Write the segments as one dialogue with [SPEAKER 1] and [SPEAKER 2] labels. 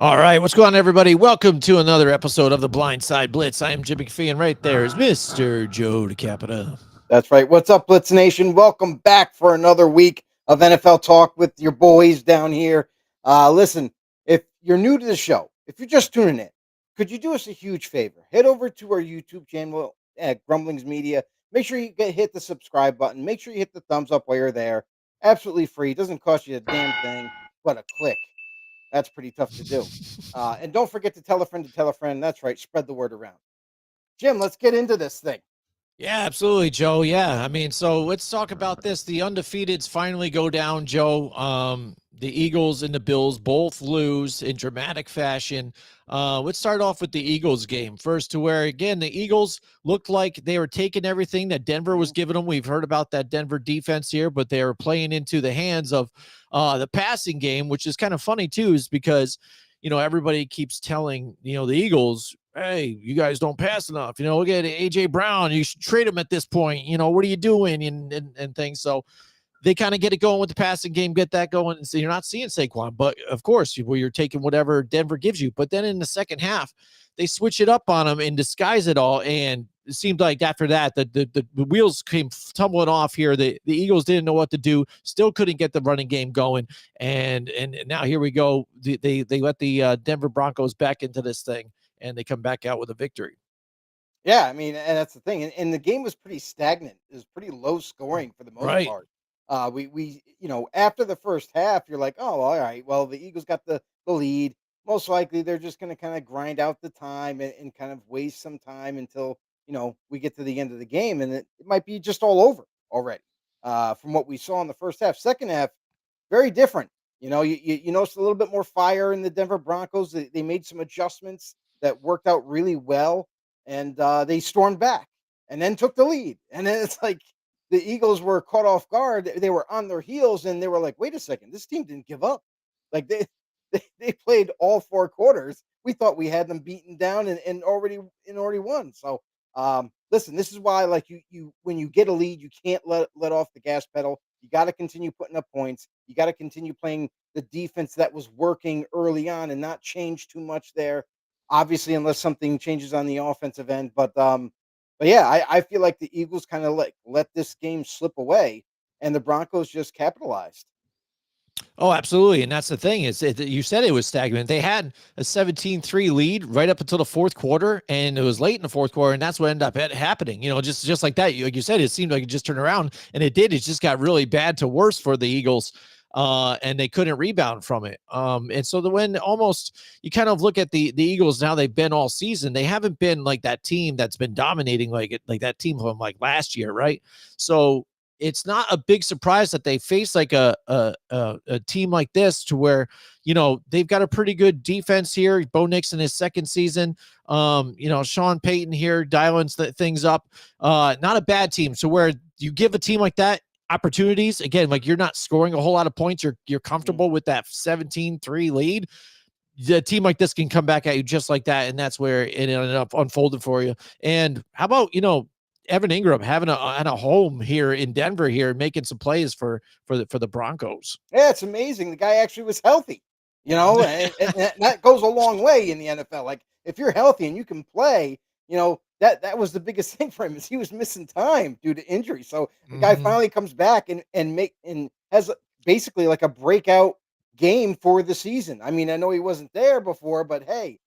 [SPEAKER 1] All right, what's going on, everybody? Welcome to another episode of the Blindside Blitz. I am Jim McFee, and right there is Mr. Joe DeCapita.
[SPEAKER 2] That's right. What's up, Blitz Nation? Welcome back for another week of NFL talk with your boys down here. Listen, if you're new to the show, if you're just tuning in, could you do us a huge favor? Head over to our YouTube channel at Grumblings Media. Make sure you hit the subscribe button. Make sure you hit the thumbs up while you're there. Absolutely free. Doesn't cost you a damn thing but a click. That's pretty tough to do. And don't forget to tell a friend to tell a friend. That's right. Spread the word around. Jim, let's get into this thing.
[SPEAKER 1] Yeah, absolutely, Joe. Yeah, I mean, so let's talk about this. The undefeateds finally go down, Joe. The Eagles and the Bills both lose in dramatic fashion. Let's start off with the Eagles game first, to where, again, the Eagles looked like they were taking everything that Denver was giving them. We've heard about that Denver defense here, but they were playing into the hands of the passing game, which is kind of funny, too, is because everybody keeps telling, the Eagles, hey, you guys don't pass enough. Look at AJ Brown. You should trade him at this point. What are you doing? And things. So they kind of get it going with the passing game, get that going. And so you're not seeing Saquon, but of course, you're taking whatever Denver gives you. But then in the second half, they switch it up on them and disguise it all. And it seemed like after that, the wheels came tumbling off here. The Eagles didn't know what to do, still couldn't get the running game going. And now here we go. They let the Denver Broncos back into this thing, and they come back out with a victory.
[SPEAKER 2] Yeah, I mean, and that's the thing. And the game was pretty stagnant. It was pretty low scoring for the most
[SPEAKER 1] Right.
[SPEAKER 2] part. After the first half, you're like, oh, all right. Well, the Eagles got the lead. Most likely, they're just going to kind of grind out the time and kind of waste some time until we get to the end of the game, and it might be just all over already. From what we saw in the first half, second half, very different. You noticed a little bit more fire in the Denver Broncos. They made some adjustments that worked out really well, and they stormed back and then took the lead. And then it's like the Eagles were caught off guard. They were on their heels, and they were like, "Wait a second, this team didn't give up. Like they played all four quarters. We thought we had them beaten down and already won." So listen, this is why, like, you when you get a lead, you can't let off the gas pedal. You got to continue putting up points. You got to continue playing the defense that was working early on and not change too much there. Obviously, unless something changes on the offensive end. But yeah, I feel like the Eagles kind of like let this game slip away, and the Broncos just capitalized.
[SPEAKER 1] Oh, absolutely. And that's the thing is you said it was stagnant. They had a 17-3 lead right up until the fourth quarter, and it was late in the fourth quarter, and that's what ended up happening. Just like that. Like you said, it seemed like it just turned around, and it did. It just got really bad to worse for the Eagles, and they couldn't rebound from it. And so when almost you kind of look at the Eagles now, they've been all season. They haven't been like that team that's been dominating like that team from like last year, right? So it's not a big surprise that they face like a team like this, to where they've got a pretty good defense here. Bo Nix in his second season, Sean Payton here dialing things up. Not a bad team. So where you give a team like that opportunities, again, like you're not scoring a whole lot of points, you're comfortable with that 17-3 lead. The team like this can come back at you just like that, and that's where it ended up unfolding for you. And how about Evan Ingram having a home here in Denver here, making some plays for the Broncos.
[SPEAKER 2] Yeah, it's amazing. The guy actually was healthy, and that goes a long way in the NFL. Like, if you're healthy and you can play, that was the biggest thing for him, is he was missing time due to injury. So the guy finally comes back and has basically like a breakout game for the season. I mean, I know he wasn't there before, but hey,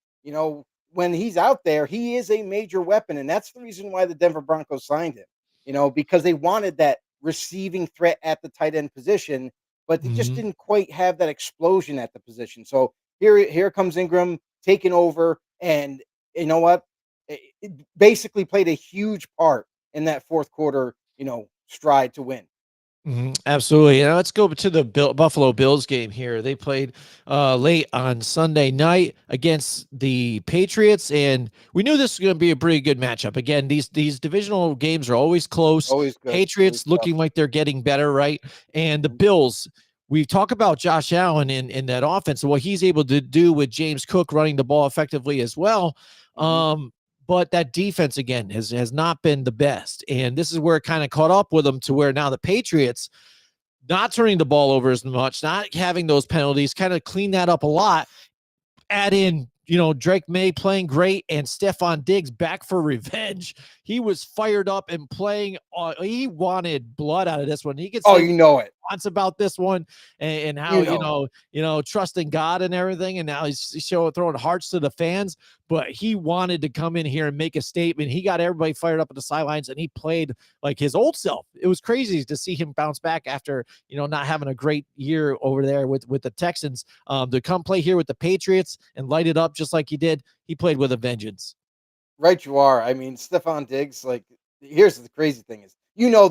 [SPEAKER 2] when he's out there, he is a major weapon, and that's the reason why the Denver Broncos signed him. Because they wanted that receiving threat at the tight end position, but they just didn't quite have that explosion at the position. So here comes Ingram taking over, and you know what? It basically played a huge part in that fourth quarter, stride to win.
[SPEAKER 1] Absolutely. Let's go to the Buffalo Bills game here. They played late on Sunday night against the Patriots, and we knew this was going to be a pretty good matchup. Again, these divisional games are always close.
[SPEAKER 2] Always good.
[SPEAKER 1] Patriots
[SPEAKER 2] Always tough.
[SPEAKER 1] looking like they're getting better, right? And the Bills, we talk about Josh Allen in that offense and what he's able to do with James Cook running the ball effectively as well. But that defense, again, has not been the best. And this is where it kind of caught up with them, to where now the Patriots not turning the ball over as much, not having those penalties, kind of clean that up a lot. add in, Drake May playing great and Stephon Diggs back for revenge. He was fired up and playing. He wanted blood out of this one. He could
[SPEAKER 2] Oh,
[SPEAKER 1] say
[SPEAKER 2] you know it.
[SPEAKER 1] wants about this one and how
[SPEAKER 2] You know it.
[SPEAKER 1] trusting God and everything, and now he's throwing hearts to the fans. But he wanted to come in here and make a statement. He got everybody fired up at the sidelines, and he played like his old self. It was crazy to see him bounce back after not having a great year over there with the Texans. To come play here with the Patriots and light it up just like he did. He played with a vengeance.
[SPEAKER 2] Right, you are. I mean, Stephon Diggs, like, here's the crazy thing is,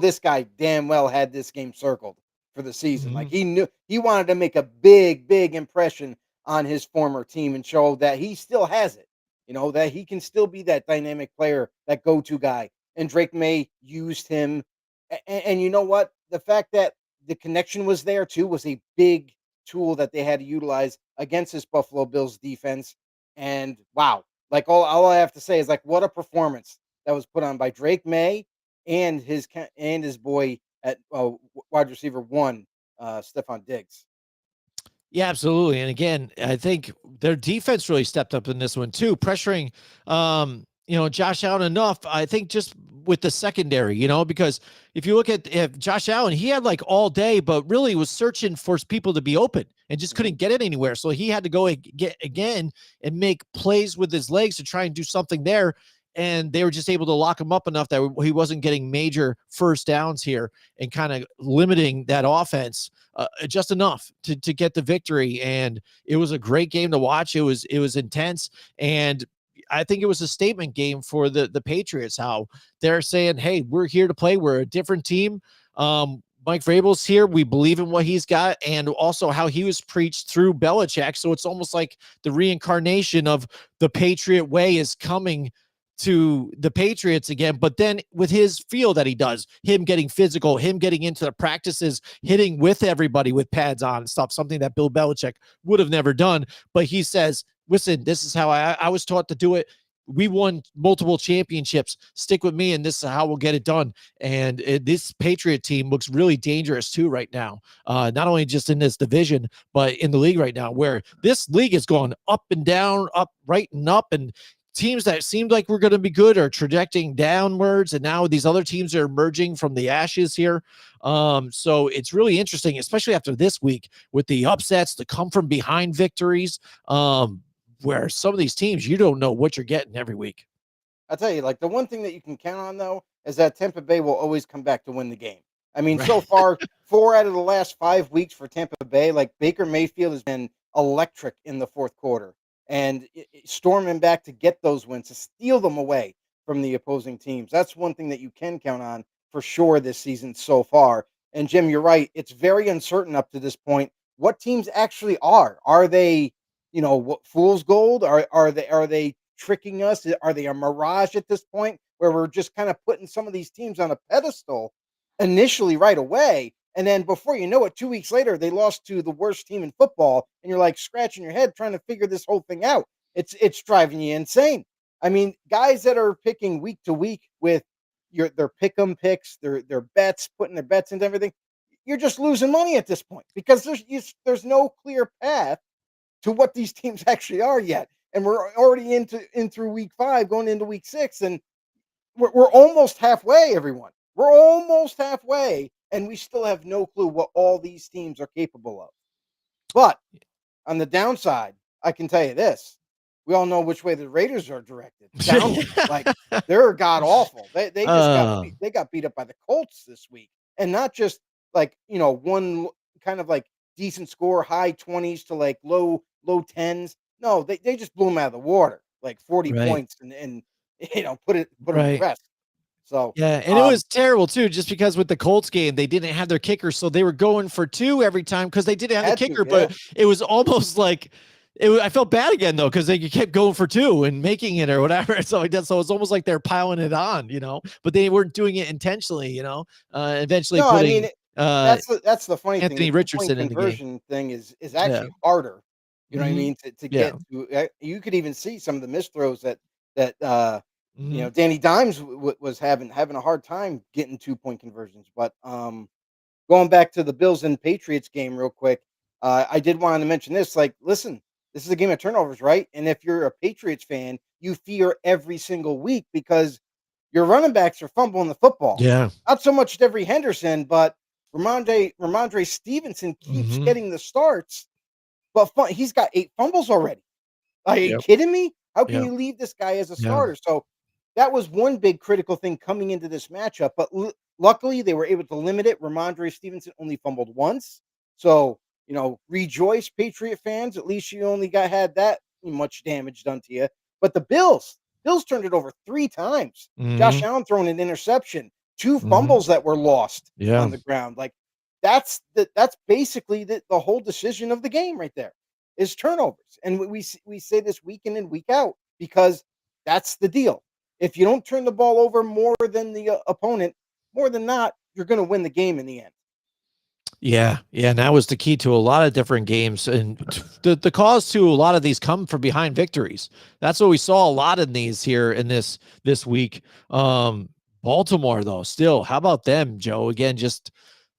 [SPEAKER 2] this guy damn well had this game circled for the season. Like,
[SPEAKER 1] Mhm.
[SPEAKER 2] he knew he wanted to make a big, big impression on his former team and show that he still has it. That he can still be that dynamic player, that go-to guy. And Drake May used him. And you know what? The fact that the connection was there too was a big tool that they had to utilize against this Buffalo Bills defense. And wow, like all I have to say is like what a performance that was put on by Drake May and his boy at wide receiver one, Stephon Diggs.
[SPEAKER 1] Yeah, absolutely. And again, I think their defense really stepped up in this one too, pressuring Josh Allen enough. I think just with the secondary, because if you look at if Josh Allen, he had like all day, but really was searching for people to be open and just
[SPEAKER 2] Mhm.
[SPEAKER 1] couldn't get it anywhere. So he had to go get again and make plays with his legs to try and do something there. And they were just able to lock him up enough that he wasn't getting major first downs here and kind of limiting that offense just enough to get the victory. And it was a great game to watch. It was intense, and I think it was a statement game for the Patriots. How they're saying, "Hey, we're here to play. We're a different team." Mike Vrabel's here. We believe in what he's got, and also how he was preached through Belichick. So it's almost like the reincarnation of the Patriot way is coming to the Patriots again, but then with his feel that he does, him getting physical, him getting into the practices, hitting with everybody with pads on and stuff, something that Bill Belichick would have never done. But he says, listen, this is how I was taught to do it. We won multiple championships. Stick with me, and this is how we'll get it done. And this Patriot team looks really dangerous too right now. Not only just in this division, but in the league right now, where this league is going up and down, up, right and up, and teams that seemed like were going to be good are trajecting downwards, and now these other teams are emerging from the ashes here. So it's really interesting, especially after this week with the upsets, the come from behind victories, where some of these teams you don't know what you're getting every week.
[SPEAKER 2] I'll tell you, like the one thing that you can count on though is that Tampa Bay will always come back to win the game. I mean, so
[SPEAKER 1] Right.
[SPEAKER 2] far, 4 out of the last 5 weeks for Tampa Bay, like Baker Mayfield has been electric in the fourth quarter and storming back to get those wins, to steal them away from the opposing teams. That's one thing that you can count on for sure this season so far. And Jim, you're right. It's very uncertain up to this point what teams actually are. Are they, what fool's gold? Are they tricking us? Are they a mirage at this point where we're just kind of putting some of these teams on a pedestal initially right away? And then before you know it, 2 weeks later, they lost to the worst team in football. And you're like scratching your head trying to figure this whole thing out. It's driving you insane. I mean, guys that are picking week to week with their pick 'em picks, their bets, putting their bets into everything, you're just losing money at this point because there's no clear path to what these teams actually are yet. And we're already in through week 5, going into week 6, and we're almost halfway, everyone. We're almost halfway, and we still have no clue what all these teams are capable of. But on the downside, I can tell you this: we all know which way the Raiders are directed, downward. Like they're god awful. They just
[SPEAKER 1] uh,
[SPEAKER 2] they got beat up by the Colts this week, and not just like one kind of like decent score, high 20s to like low 10s. No, they just blew them out of the water, like 40
[SPEAKER 1] right.
[SPEAKER 2] points, and put them to
[SPEAKER 1] Right.
[SPEAKER 2] rest. So
[SPEAKER 1] Yeah, and it was terrible too, just because with the Colts game, they didn't have their kicker, so they were going for two every time because they didn't have the
[SPEAKER 2] had to,
[SPEAKER 1] kicker.
[SPEAKER 2] yeah.
[SPEAKER 1] But it was almost like I felt bad again though because they kept going for two and making it or whatever. So like that, so it's almost like they're piling it on. But they weren't doing it intentionally. Eventually
[SPEAKER 2] No, I mean,
[SPEAKER 1] putting
[SPEAKER 2] that's the funny thing. The
[SPEAKER 1] Anthony
[SPEAKER 2] 2 point
[SPEAKER 1] Richardson in the game.
[SPEAKER 2] conversion thing is
[SPEAKER 1] Yeah.
[SPEAKER 2] actually harder. You know what I
[SPEAKER 1] Hmm.
[SPEAKER 2] mean? To
[SPEAKER 1] Yeah.
[SPEAKER 2] get to, you could even see some of the missed throws that
[SPEAKER 1] Hmm.
[SPEAKER 2] Danny Dimes was having a hard time getting 2 point conversions. But going back to the Bills and Patriots game real quick, I did want to mention this. Like, listen, This is a game of turnovers, right? And if you're a Patriots fan, you fear every single week because your running backs are fumbling the football.
[SPEAKER 1] Yeah.
[SPEAKER 2] Not so much Devery Henderson, but Ramondre Stevenson keeps
[SPEAKER 1] Hmm.
[SPEAKER 2] getting the starts, but he's got 8 fumbles already. Are you
[SPEAKER 1] Yep.
[SPEAKER 2] kidding me? How can
[SPEAKER 1] Yep.
[SPEAKER 2] you leave this guy as a
[SPEAKER 1] Yeah.
[SPEAKER 2] starter? So that was one big critical thing coming into this matchup. But luckily, they were able to limit it. Ramondre Stevenson only fumbled once. So, rejoice, Patriot fans. At least you only had that much damage done to you. But the Bills turned it over 3 times. Josh
[SPEAKER 1] Hmm.
[SPEAKER 2] Allen throwing an interception, two
[SPEAKER 1] Hmm.
[SPEAKER 2] fumbles that were lost
[SPEAKER 1] Yeah.
[SPEAKER 2] on the ground. Like that's basically the whole decision of the game right there is turnovers. And we say this week in and week out because that's the deal. If you don't turn the ball over more than the opponent, more than not, you're going to win the game in the end.
[SPEAKER 1] Yeah, yeah, and that was the key to a lot of different games, and the cause to a lot of these come from behind victories. That's what we saw a lot in these here in this week. Baltimore though, still, how about them, Joe? Again, just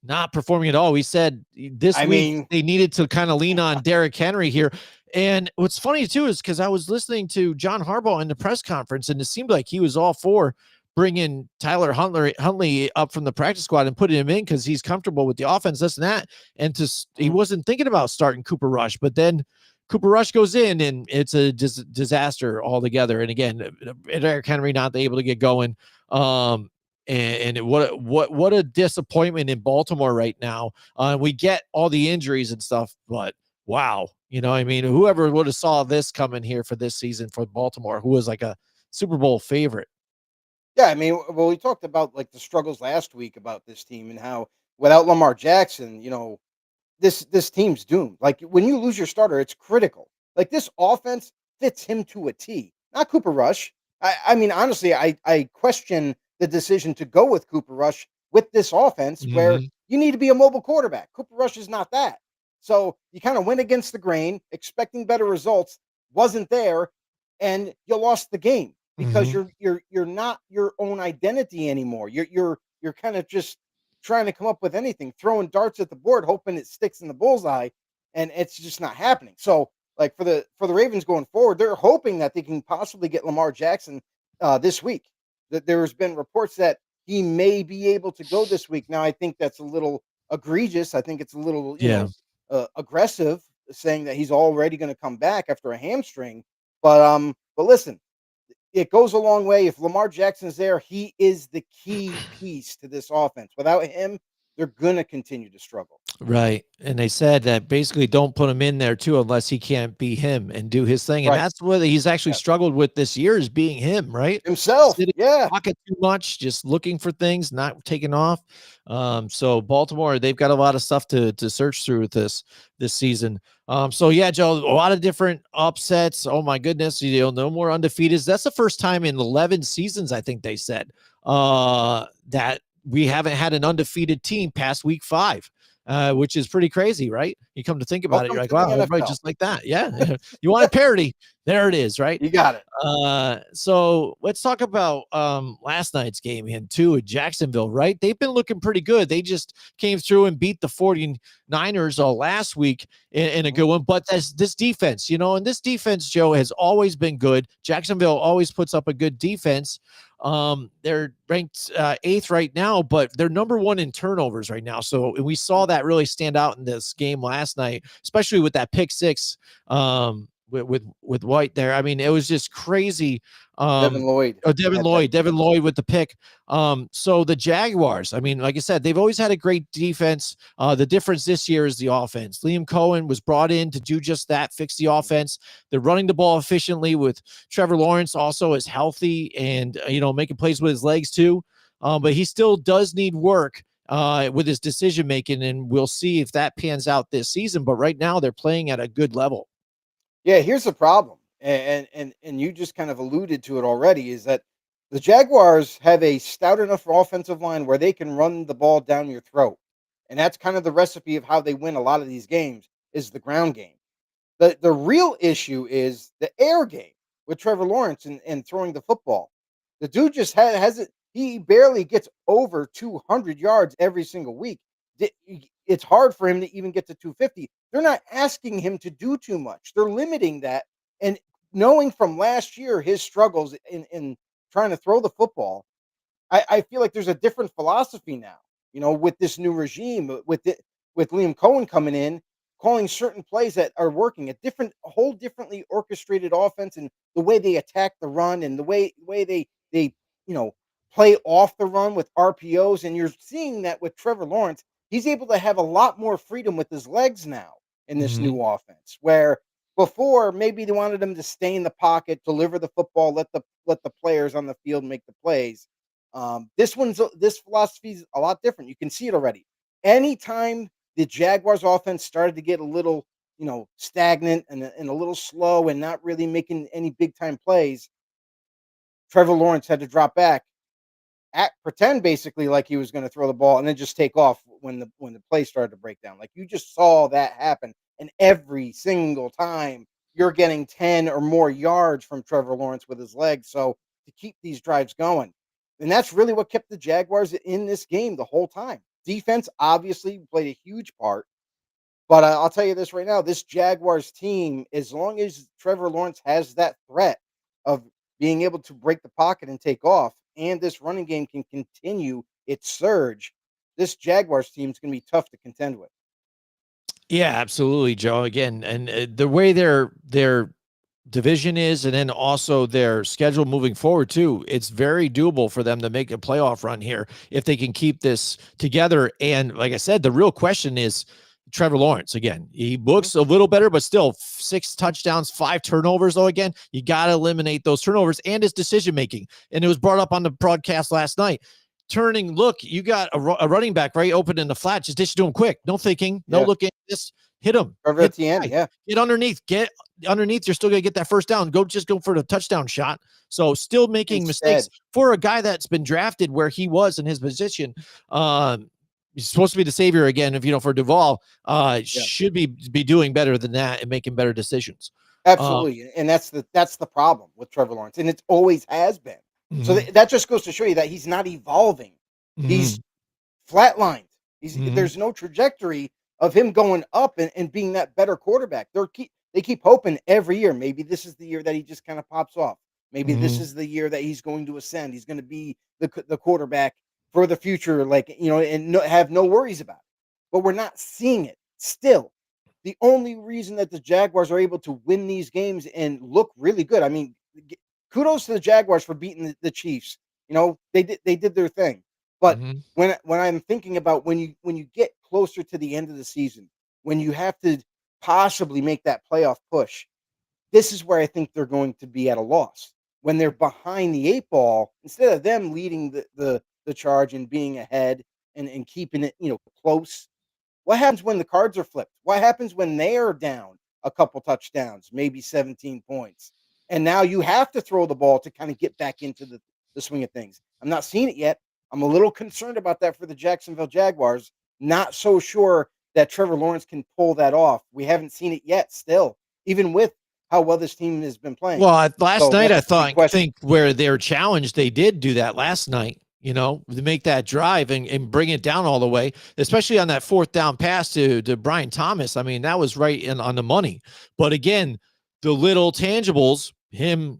[SPEAKER 1] not performing at all. We said this
[SPEAKER 2] I
[SPEAKER 1] week
[SPEAKER 2] mean,
[SPEAKER 1] they needed to kind of lean on Derrick Henry here. And what's funny too is because I was listening to John Harbaugh in the press conference, and it seemed like he was all for bringing Tyler Huntley up from the practice squad and putting him in because he's comfortable with the offense, this and that. And he wasn't thinking about starting Cooper Rush, but then Cooper Rush goes in and it's a disaster altogether. And again, Derrick Henry not able to get going. And what a disappointment in Baltimore right now. We get all the injuries and stuff, but wow, I mean, whoever would have saw this coming here for this season for Baltimore, who was like a Super Bowl favorite.
[SPEAKER 2] yeah, I mean, well, we talked about like the struggles last week about this team and how without Lamar Jackson, this team's doomed. Like when you lose your starter, it's critical. Like this offense fits him to a T. Not Cooper Rush. I mean, honestly, I question the decision to go with Cooper Rush with this offense where
[SPEAKER 1] Mhm.
[SPEAKER 2] you need to be a mobile quarterback. Cooper Rush is not that. So you kind of went against the grain, expecting better results, wasn't there, and you lost the game because
[SPEAKER 1] Mhm.
[SPEAKER 2] you're not your own identity anymore. You're kind of just trying to come up with anything, throwing darts at the board, hoping it sticks in the bullseye, and it's just not happening. So, like for the Ravens going forward, they're hoping that they can possibly get Lamar Jackson this week. That there's been reports that he may be able to go this week. Now, I think that's a little egregious. I think it's a little,
[SPEAKER 1] Yeah.
[SPEAKER 2] aggressive, saying that he's already going to come back after a hamstring. But listen, it goes a long way. If Lamar Jackson's there, he is the key piece to this offense. Without him, they're gonna continue to struggle.
[SPEAKER 1] Right. And they said that basically don't put him in there too unless he can't be him and do his thing. And
[SPEAKER 2] Right.
[SPEAKER 1] that's what he's actually
[SPEAKER 2] Yes.
[SPEAKER 1] struggled with this year is being him, right?
[SPEAKER 2] Himself.
[SPEAKER 1] Sitting in
[SPEAKER 2] Yeah.
[SPEAKER 1] the pocket too much, just looking for things, not taking off. So Baltimore, they've got a lot of stuff to search through with this season. So yeah, Joe, a lot of different upsets. Oh my goodness, no more undefeateds. That's the first time in 11 seasons, I think they said, that we haven't had an undefeated team past week 5. Which is pretty crazy, right? You come to think about it,
[SPEAKER 2] Welcome
[SPEAKER 1] you're like,
[SPEAKER 2] to the
[SPEAKER 1] wow, everybody
[SPEAKER 2] NFL.
[SPEAKER 1] just like that. Yeah. You want a parody? There it is, right?
[SPEAKER 2] You got it.
[SPEAKER 1] So let's talk about last night's game in too at Jacksonville, right? They've been looking pretty good. They just came through and beat the 49ers last week in a
[SPEAKER 2] Mhm.
[SPEAKER 1] good one. But this defense, and this defense, Joe, has always been good. Jacksonville always puts up a good defense. They're ranked 8th right now, but they're number 1 in turnovers right now. So we saw that really stand out in this game last night, especially with that pick 6 with White there. I mean, it was just crazy.
[SPEAKER 2] Devin Lloyd
[SPEAKER 1] Devin
[SPEAKER 2] had that.
[SPEAKER 1] Lloyd, Devin Lloyd with the pick. So the Jaguars, I mean, like I said, they've always had a great defense. The difference this year is the offense. Liam Cohen was brought in to do just that, fix the offense. They're running the ball efficiently with Trevor Lawrence also is healthy and, making plays with his legs too. But he still does need work with his decision making, and we'll see if that pans out this season. But right now, they're playing at a good level.
[SPEAKER 2] Yeah, here's the problem, and you just kind of alluded to it already, is that the Jaguars have a stout enough offensive line where they can run the ball down your throat, and that's kind of the recipe of how they win a lot of these games is the ground game. The real issue is the air game with Trevor Lawrence and throwing the football. The dude just has it. He barely gets over 200 yards every single week. it's hard for him to even get to 250. They're not asking him to do too much. They're limiting that. And knowing from last year his struggles in trying to throw the football, I feel like there's a different philosophy now, with this new regime, with Liam Cohen coming in, calling certain plays that are working, a whole differently orchestrated offense, and the way they attack the run, and the way they you know play off the run with RPOs, and you're seeing that with Trevor Lawrence. He's able to have a lot more freedom with his legs now in this
[SPEAKER 1] Mhm.
[SPEAKER 2] new offense, where before maybe they wanted him to stay in the pocket, deliver the football, let the players on the field make the plays. This philosophy is a lot different. You can see it already. Anytime the Jaguars offense started to get a little, stagnant and a little slow and not really making any big time plays, Trevor Lawrence had to drop back, pretend basically like he was going to throw the ball, and then just take off when the play started to break down. Like, you just saw that happen, and every single time you're getting 10 or more yards from Trevor Lawrence with his legs. So to keep these drives going, and that's really what kept the Jaguars in this game the whole time. Defense obviously played a huge part, but I'll tell you this right now: this Jaguars team, as long as Trevor Lawrence has that threat of being able to break the pocket and take off, and this running game can continue its surge, this Jaguars team is going to be tough to contend with.
[SPEAKER 1] Yeah, absolutely, Joe. Again, and the way their division is, and then also their schedule moving forward too, it's very doable for them to make a playoff run here if they can keep this together. And like I said, the real question is Trevor Lawrence. Again, he
[SPEAKER 2] Mhm.
[SPEAKER 1] looks a little better, but still 6 touchdowns, 5 turnovers. Though again, you got to eliminate those turnovers and his decision making. And it was brought up on the broadcast last night. Look, you got a running back right open in the flat. Just dish it to him quick. No thinking, no
[SPEAKER 2] Yeah,
[SPEAKER 1] looking. Just hit him.
[SPEAKER 2] Trevor
[SPEAKER 1] Hit
[SPEAKER 2] Etienne.
[SPEAKER 1] the guy.
[SPEAKER 2] Yeah,
[SPEAKER 1] Get underneath. Get underneath. You're still going to get that first down. Just go for the touchdown shot. So still making mistakes
[SPEAKER 2] instead,
[SPEAKER 1] for a guy that's been drafted where he was in his position. He's supposed to be the savior again. If for Duval,
[SPEAKER 2] yeah.
[SPEAKER 1] should be doing better than that and making better decisions. Uh,
[SPEAKER 2] Absolutely, and that's the problem with Trevor Lawrence, and it always has been. So
[SPEAKER 1] mhm,
[SPEAKER 2] that just goes to show you that he's not evolving. He's
[SPEAKER 1] mhm,
[SPEAKER 2] flatlined.
[SPEAKER 1] mhm,
[SPEAKER 2] There's no trajectory of him going up and being that better quarterback. They keep hoping every year. Maybe this is the year that he just kind of pops off. Maybe this
[SPEAKER 1] mhm.
[SPEAKER 2] is the year that he's going to ascend. He's going to be the quarterback for the future, like, and have no worries about it. But we're not seeing it still. The only reason that the Jaguars are able to win these games and look really good. I mean, kudos to the Jaguars for beating the Chiefs. They did their thing. But
[SPEAKER 1] Mhm.
[SPEAKER 2] when I'm thinking about when you get closer to the end of the season, when you have to possibly make that playoff push, this is where I think they're going to be at a loss. When they're behind the 8 ball, instead of them leading the charge and being ahead and keeping it, close. What happens when the cards are flipped? What happens when they are down a couple touchdowns, maybe 17 points? And now you have to throw the ball to kind of get back into the swing of things. I'm not seeing it yet. I'm a little concerned about that for the Jacksonville Jaguars. Not so sure that Trevor Lawrence can pull that off. We haven't seen it yet, still, even with how well this team has been playing.
[SPEAKER 1] Well, last
[SPEAKER 2] So
[SPEAKER 1] night
[SPEAKER 2] that's
[SPEAKER 1] I
[SPEAKER 2] the big
[SPEAKER 1] thought
[SPEAKER 2] question.
[SPEAKER 1] think where they're challenged, they did do that last night. To make that drive and bring it down all the way, especially on that fourth down pass to Brian Thomas. I mean, that was right on the money. But again, the little tangibles, him,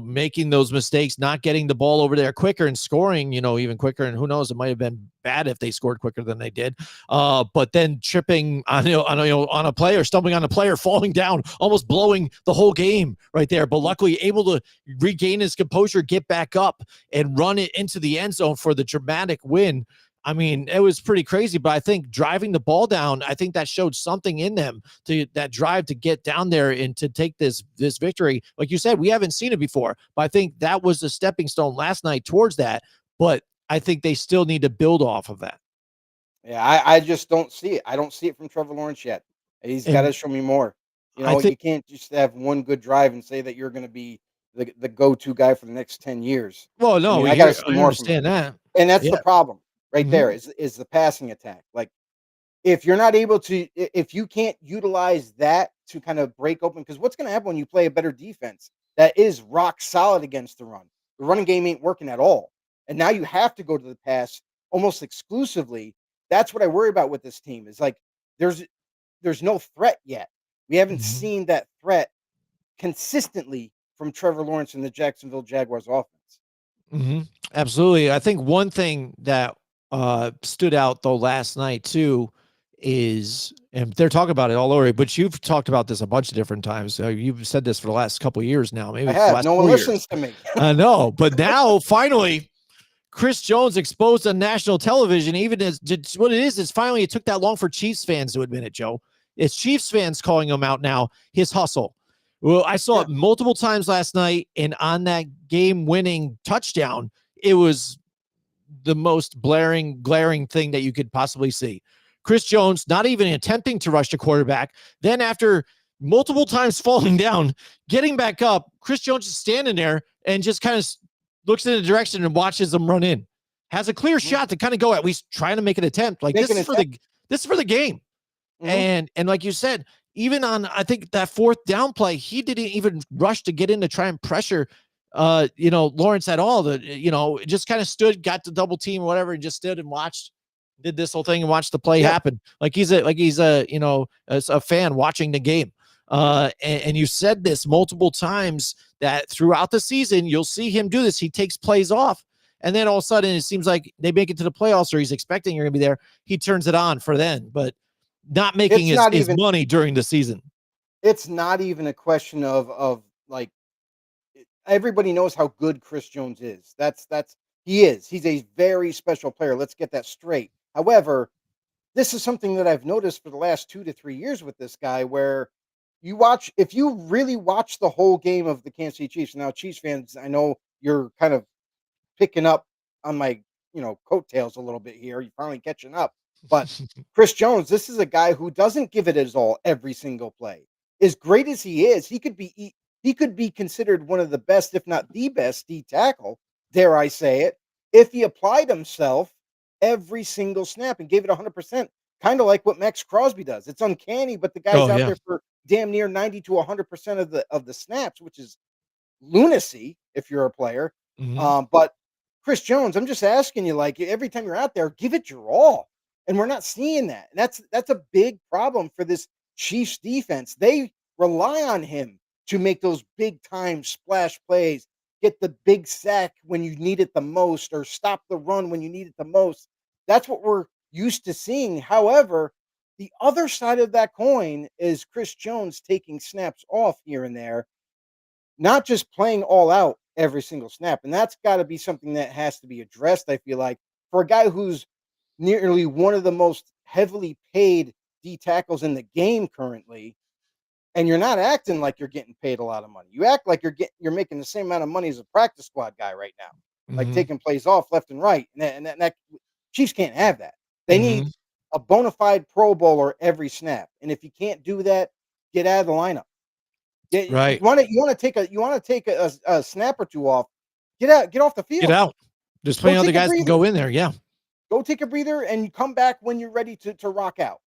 [SPEAKER 1] making those mistakes, not getting the ball over there quicker and scoring, even quicker. And who knows, it might have been bad if they scored quicker than they did. But then tripping on a player, stumbling on a player, falling down, almost blowing the whole game right there. But
[SPEAKER 2] Mhm.
[SPEAKER 1] luckily able to regain his composure, get back up, and run it into the end zone for the dramatic win. I mean, it was pretty crazy, but I think driving the ball down, I think that showed something in them to that drive to get down there and to take this victory. Like you said, we haven't seen it before, but I think that was a stepping stone last night towards that. But I think they still need to build off of that.
[SPEAKER 2] Yeah, I just don't see it. I don't see it from Trevor Lawrence yet. He's got to
[SPEAKER 1] And
[SPEAKER 2] show me more.
[SPEAKER 1] I think,
[SPEAKER 2] You can't just have one good drive and say that you're going to be the go-to guy for the next 10 years.
[SPEAKER 1] well,
[SPEAKER 2] I
[SPEAKER 1] no,
[SPEAKER 2] mean,
[SPEAKER 1] we
[SPEAKER 2] I got to
[SPEAKER 1] hear,
[SPEAKER 2] see
[SPEAKER 1] I
[SPEAKER 2] more from him.
[SPEAKER 1] understand that.
[SPEAKER 2] And that's the
[SPEAKER 1] Yeah.
[SPEAKER 2] problem right there
[SPEAKER 1] Hmm.
[SPEAKER 2] is the passing attack. Like, if you're not able to, if you can't utilize that to kind of break open, because what's going to happen when you play a better defense that is rock solid against the run? The running game ain't working at all, and now you have to go to the pass almost exclusively. that's what I worry about with this team is like there's no threat yet. We haven't
[SPEAKER 1] Mhm.
[SPEAKER 2] seen that threat consistently from Trevor Lawrence and the Jacksonville Jaguars offense.
[SPEAKER 1] Absolutely. I think one thing that stood out though last night too is, and they're talking about it all over, but you've talked about this a bunch of different times. You've said this for the last couple of years now,
[SPEAKER 2] I
[SPEAKER 1] maybe for the
[SPEAKER 2] have.
[SPEAKER 1] last
[SPEAKER 2] No one
[SPEAKER 1] 4 years.
[SPEAKER 2] listens to me.
[SPEAKER 1] I know, but now finally, Chris Jones exposed on national television. Even as what it is finally it took that long for Chiefs fans to admit it, Joe. It's Chiefs fans calling him out now. His hustle. Well, I saw
[SPEAKER 2] Yeah.
[SPEAKER 1] it multiple times last night, and on that game-winning touchdown, it was the most glaring thing that you could possibly see. Chris Jones not even attempting to rush the quarterback. Then after multiple times falling down, getting back up, Chris Jones is standing there and just kind of looks in the direction and watches them run in. Has a clear shot to kind of go at least trying to make an attempt. Like
[SPEAKER 2] Make
[SPEAKER 1] this
[SPEAKER 2] an
[SPEAKER 1] is for
[SPEAKER 2] attempt.
[SPEAKER 1] the game.
[SPEAKER 2] Mhm.
[SPEAKER 1] And like you said, even on I think that fourth down play, he didn't even rush to get in to try and pressure Lawrence at all. Just kind of stood, got the double team or whatever, and just stood and watched, did this whole thing and watched the play
[SPEAKER 2] Yeah.
[SPEAKER 1] happen. Like he's a fan watching the game. And you said this multiple times that throughout the season, you'll see him do this. He takes plays off. And then all of a sudden, it seems like they make it to the playoffs or he's expecting you're going to be there. He turns it on for then, but not making
[SPEAKER 2] It's not
[SPEAKER 1] his
[SPEAKER 2] even
[SPEAKER 1] money during the season.
[SPEAKER 2] it's not even a question of like everybody knows how good Chris Jones is. That's he is. He's a very special player. Let's get that straight. However, this is something that I've noticed for the last 2 to 3 years with this guy where if you really watch the whole game of the Kansas City Chiefs. Now, Chiefs fans, I know you're kind of picking up on my, coattails a little bit here. You're finally catching up. But Chris Jones, this is a guy who doesn't give it his all every single play. As great as he is, he could be considered one of the best, if not the best, D tackle, dare I say it, if he applied himself every single snap and gave it 100%, kind of like what Max Crosby does. It's uncanny, but the guy's
[SPEAKER 1] Oh
[SPEAKER 2] out
[SPEAKER 1] yeah.
[SPEAKER 2] there for damn near 90 to 100% of the snaps, which is lunacy if you're a player.
[SPEAKER 1] Mhm.
[SPEAKER 2] But Chris Jones, I'm just asking you, like every time you're out there, give it your all, and we're not seeing that. And that's a big problem for this Chiefs defense. They rely on him to make those big time splash plays, get the big sack when you need it the most, or stop the run when you need it the most. That's what we're used to seeing. However, the other side of that coin is Chris Jones taking snaps off here and there, not just playing all out every single snap. And that's got to be something that has to be addressed, I feel like, for a guy who's nearly one of the most heavily paid D tackles in the game currently. And you're not acting like you're getting paid a lot of money. You act like you're making the same amount of money as a practice squad guy right now, like
[SPEAKER 1] Mhm.
[SPEAKER 2] taking plays off left and right. And that Chiefs can't have that. They need
[SPEAKER 1] Mhm.
[SPEAKER 2] a bona fide Pro Bowler every snap. And if you can't do that, get out of the lineup. Yeah,
[SPEAKER 1] Right.
[SPEAKER 2] you wanna take a snap or 2 off, get off the
[SPEAKER 1] Get
[SPEAKER 2] field.
[SPEAKER 1] out. There's
[SPEAKER 2] Go
[SPEAKER 1] plenty of other
[SPEAKER 2] take a
[SPEAKER 1] guys can
[SPEAKER 2] breather.
[SPEAKER 1] go in there. Yeah.
[SPEAKER 2] Go take a breather and come back when you're ready to rock out.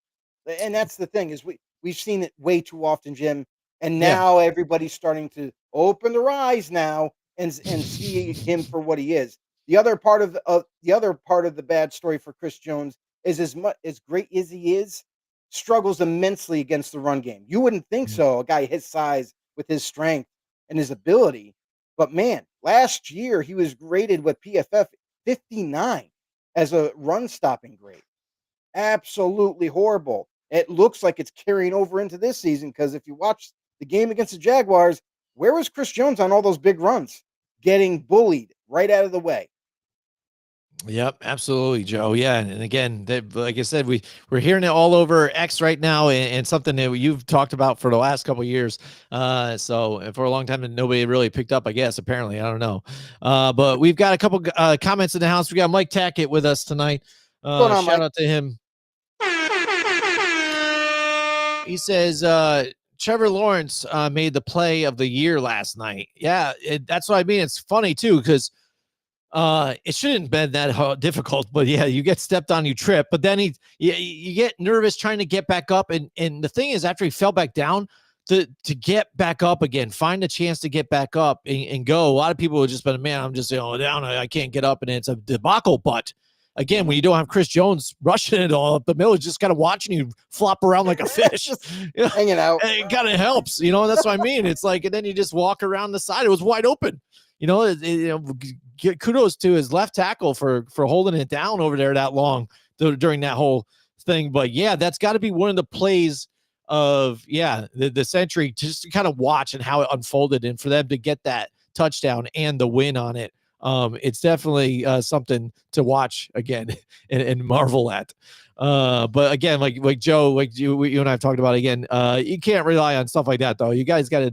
[SPEAKER 2] And that's the thing is we've seen it way too often, Jim, and
[SPEAKER 1] Yeah.
[SPEAKER 2] now everybody's starting to open their eyes now and see him for what he is. The other part of the bad story for Chris Jones is as great as he is, struggles immensely against the run game. You wouldn't think
[SPEAKER 1] Mhm.
[SPEAKER 2] so, a guy his size with his strength and his ability. But man, last year he was graded with PFF 59 as a run stopping grade. Absolutely horrible. It looks like it's carrying over into this season because if you watch the game against the Jaguars, where was Chris Jones on all those big runs? Getting bullied right out of the way.
[SPEAKER 1] Yep, absolutely, Joe. Yeah, and again, like I said, we're hearing it all over X right now, and something that you've talked about for the last couple of years. So for a long time, and nobody really picked up. I guess apparently, I don't know. But we've got a couple comments in the house. We got Mike Tackett with us tonight.
[SPEAKER 2] What's going on,
[SPEAKER 1] Shout
[SPEAKER 2] Mike?
[SPEAKER 1] out to him. He says Trevor Lawrence made the play of the year last night. Yeah, that's what I mean. It's funny too because it shouldn't have been that difficult, but yeah, you get stepped on, you trip, but then you get nervous trying to get back up, and the thing is, after he fell back down, to get back up again, find a chance to get back up and go. A lot of people have just been, man, I'm just down, I can't get up, and it's a debacle. But again, when you don't have Chris Jones rushing it all up the middle, just kind of watching you flop around like a fish.
[SPEAKER 2] Just hanging out.
[SPEAKER 1] It kind of helps, that's what I mean. It's like, and then you just walk around the side. It was wide open. Kudos to his left tackle for holding it down over there that long during that whole thing. But yeah, that's got to be one of the plays of the century, just to kind of watch and how it unfolded, and for them to get that touchdown and the win on it. It's definitely something to watch again and marvel at. But again, like Joe, like you and I have talked about again, you can't rely on stuff like that though. You guys got to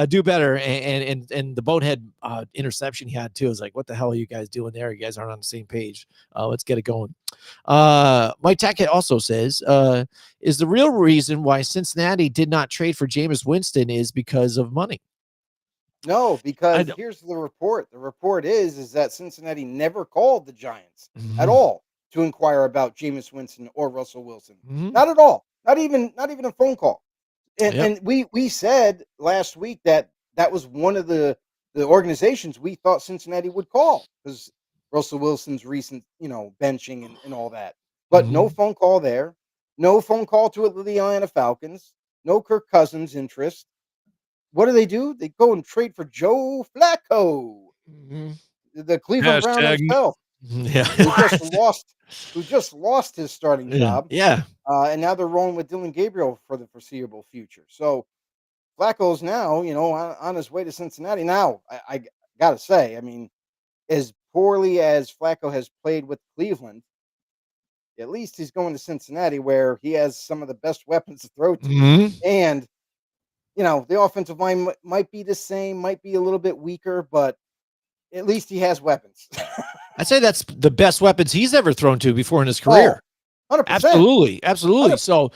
[SPEAKER 1] do better. And the bonehead interception he had too is like, what the hell are you guys doing there? You guys aren't on the same page. Let's get it going. Mike Tackett also says, is the real reason why Cincinnati did not trade for Jameis Winston is because of money?
[SPEAKER 2] No, because here's the report. The report is that Cincinnati never called the Giants at all to inquire about Jameis Winston or Russell Wilson. Not at all. Not even a phone call. And we said last week that was one of the organizations we thought Cincinnati would call, because Russell Wilson's recent, benching and all that. But no phone call there. No phone call to the Atlanta Falcons. No Kirk Cousins interest. What do? They go and trade for Joe Flacco, the Cleveland Brown himself, who just lost his starting job. And now they're rolling with Dylan Gabriel for the foreseeable future. So Flacco's now, on his way to Cincinnati. Now, I gotta say, I mean, as poorly as Flacco has played with Cleveland, at least he's going to Cincinnati, where he has some of the best weapons to throw to, and the offensive line might be the same, might be a little bit weaker, but at least he has weapons.
[SPEAKER 1] I'd say that's the best weapons he's ever thrown to before in his career.
[SPEAKER 2] 100%.
[SPEAKER 1] Absolutely.
[SPEAKER 2] 100%.
[SPEAKER 1] So,